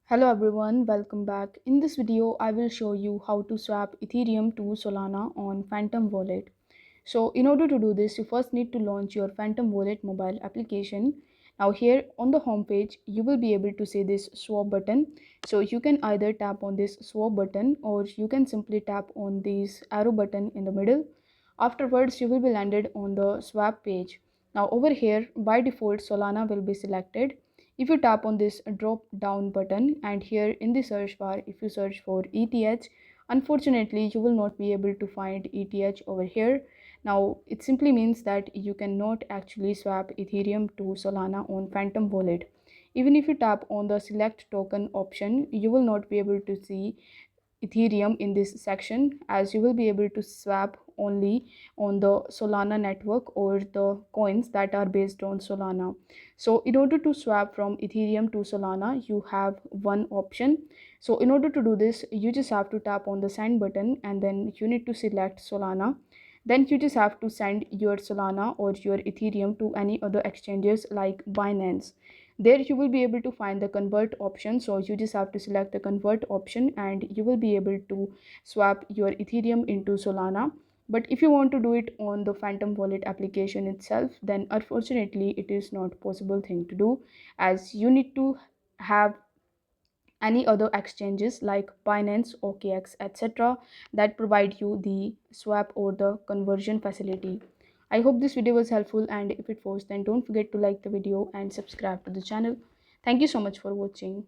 Hello everyone, welcome back. In this video, I will show you how to swap Ethereum to Solana on Phantom Wallet. So in order to do this, you first need to launch your Phantom Wallet mobile application. Now here on the home page, you will be able to see this swap button. So you can either tap on this swap button or you can simply tap on this arrow button in the middle. Afterwards, you will be landed on the swap page. Now over here, by default, Solana will be selected. If you tap on this drop down button and here in the search bar, if you search for ETH, unfortunately you will not be able to find ETH over here. Now it simply means that you cannot actually swap Ethereum to Solana on Phantom Wallet. Even if you tap on the select token option, you will not be able to see Ethereum in this section, as you will be able to swap only on the Solana network or the coins that are based on Solana. So in order to swap from Ethereum to Solana, you have one option. So in order to do this, you just have to tap on the send button and then you need to select Solana. Then you just have to send your Solana or your Ethereum to any other exchanges like Binance. There you will be able to find the convert option, so you just have to select the convert option and you will be able to swap your Ethereum into Solana. But if you want to do it on the Phantom Wallet application itself, then unfortunately it is not possible thing to do, as you need to have any other exchanges like Binance, OKX, etc. that provide you the swap or the conversion facility. I hope this video was helpful, and if it was, then don't forget to like the video and subscribe to the channel. Thank you so much for watching.